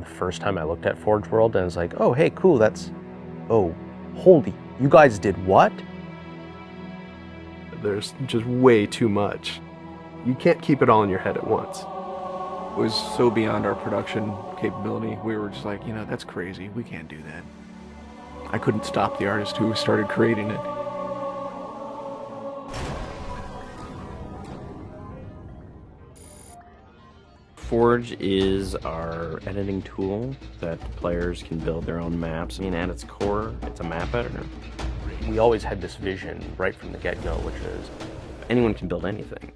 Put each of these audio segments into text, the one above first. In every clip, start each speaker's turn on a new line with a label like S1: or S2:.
S1: The first time I looked at Forge World, and I was like, oh, hey, cool, that's... Oh, holy, you guys did what?
S2: There's just way too much. You can't keep it all in your head at once.
S3: It was so beyond our production capability. We were just like, you know, that's crazy. We can't do that. I couldn't stop the artist who started creating it.
S4: Forge is our editing tool that players can build their own maps. I mean, at its core, it's a map editor.
S1: We always had this vision right from the get-go, which is
S4: anyone can build anything.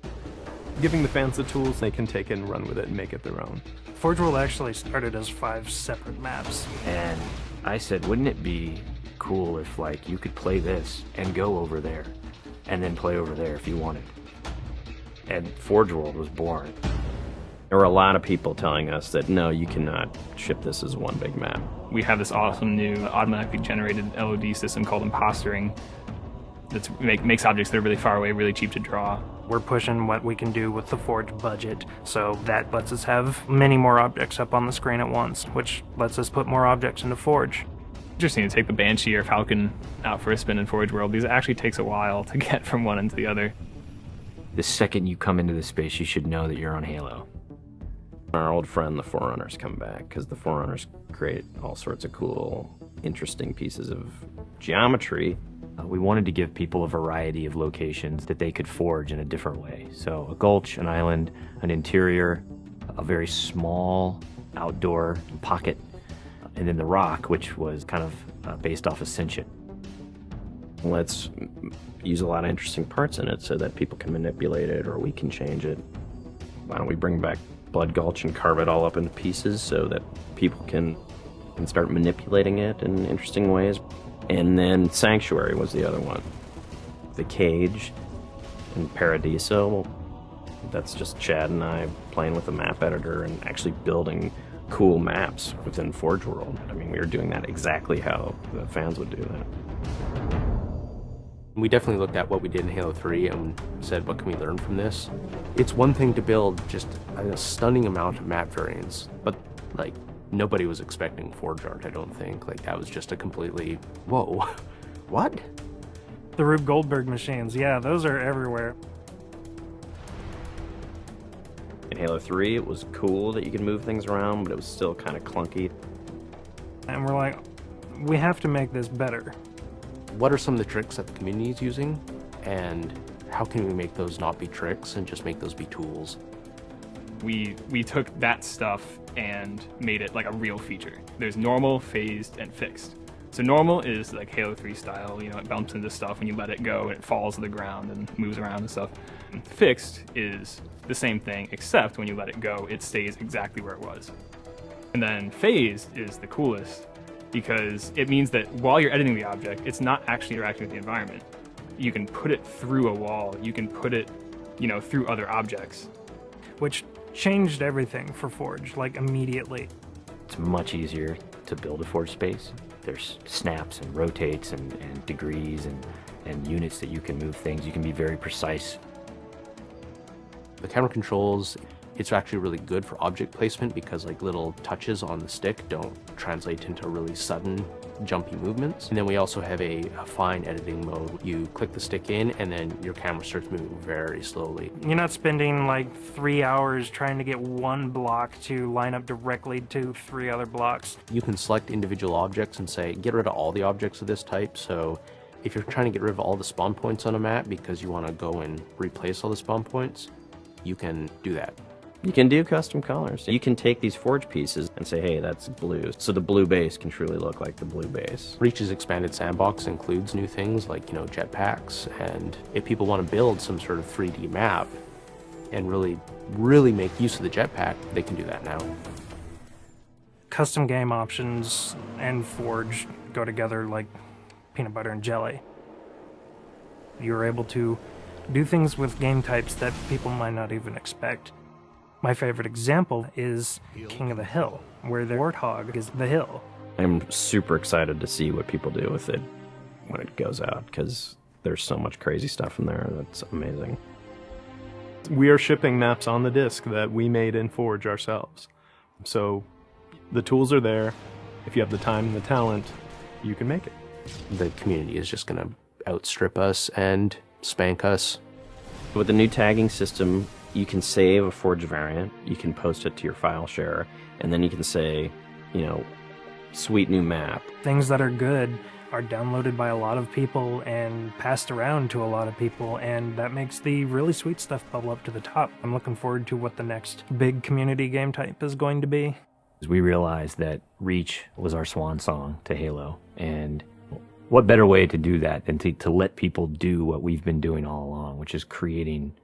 S2: Giving the fans the tools, they can take it and run with it and make it their own.
S5: Forge World actually started as 5 separate maps.
S4: And I said, wouldn't it be cool if, like, you could play this and go over there, and then play over there if you wanted. And Forge World was born. There were a lot of people telling us that, no, you cannot ship this as one big map.
S6: We have this awesome new automatically generated LOD system called impostering that makes objects that are really far away really cheap to draw.
S5: We're pushing what we can do with the Forge budget, so that lets us have many more objects up on the screen at once, which lets us put more objects into Forge.
S6: Interesting to take the Banshee or Falcon out for a spin in Forge World. These actually takes a while to get from one end to the other.
S4: The second you come into this space, you should know that you're on Halo. Our old friend, the Forerunners, come back, because the Forerunners create all sorts of cool, interesting pieces of geometry. We wanted to give people a variety of locations that they could forge in a different way. So a gulch, an island, an interior, a very small outdoor pocket, and then the rock, which was kind of based off Ascension. Let's use a lot of interesting parts in it so that people can manipulate it or we can change it. Why don't we bring back Blood Gulch and carve it all up into pieces so that people can start manipulating it in interesting ways. And then Sanctuary was the other one. The Cage and Paradiso, that's just Chad and I playing with a map editor and actually building cool maps within Forge World. I mean, we were doing that exactly how the fans would do that.
S1: we definitely looked at what we did in Halo 3 and said, what can we learn from this? It's one thing to build just a stunning amount of map variants, but like nobody was expecting Forge art, I don't think. Like that was just a completely, whoa, what?
S5: The Rube Goldberg machines, yeah, those are everywhere.
S4: In Halo 3, it was cool that you could move things around, but it was still kind of clunky.
S5: And we're like, we have to make this better.
S1: What are some of the tricks that the community is using, and how can we make those not be tricks and just make those be tools?
S6: We took that stuff and made it like a real feature. There's normal, phased, and fixed. So normal is like Halo 3 style, you know, it bumps into stuff when you let it go and it falls to the ground and moves around and stuff. And fixed is the same thing, except when you let it go, it stays exactly where it was. And then phased is the coolest because it means that while you're editing the object, it's not actually interacting with the environment. You can put it through a wall, you can put it, you know, through other objects.
S5: Which changed everything for Forge, like immediately.
S4: It's much easier to build a Forge space. There's snaps and rotates and degrees and units that you can move things. You can be very precise.
S1: The camera controls, it's actually really good for object placement because like little touches on the stick don't translate into really sudden jumpy movements. And then we also have a fine editing mode. You click the stick in and then your camera starts moving very slowly.
S5: You're not spending like 3 hours trying to get one block to line up directly to 3 other blocks.
S1: You can select individual objects and say, get rid of all the objects of this type. So if you're trying to get rid of all the spawn points on a map because you want to go and replace all the spawn points, you can do that.
S4: You can do custom colors. You can take these Forge pieces and say, hey, that's blue. So the blue base can truly look like the blue base.
S1: Reach's expanded sandbox includes new things like, you know, jetpacks. And if people want to build some sort of 3D map and really make use of the jetpack, they can do that now.
S5: Custom game options and Forge go together like peanut butter and jelly. You're able to do things with game types that people might not even expect. My favorite example is King of the Hill, where the warthog is the hill.
S4: I'm super excited to see what people do with it when it goes out, because there's so much crazy stuff in there that's amazing.
S2: We are shipping maps on the disc that we made in Forge ourselves. So The tools are there. If you have the time and the talent, you can make it.
S1: The community is just going to outstrip us and spank us.
S4: With the new tagging system, you can save a forged variant, you can post it to your file share, and then you can say, you know, sweet new map.
S5: Things that are good are downloaded by a lot of people and passed around to a lot of people, and that makes the really sweet stuff bubble up to the top. I'm looking forward to what the next big community game type is going to be.
S7: We realized that Reach was our swan song to Halo, and what better way to do that than to let people do what we've been doing all along, which is creating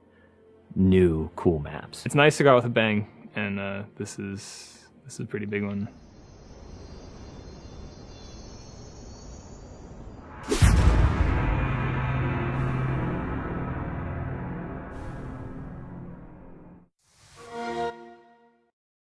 S7: new cool maps.
S6: It's nice to go out with a bang, and this is a pretty big one.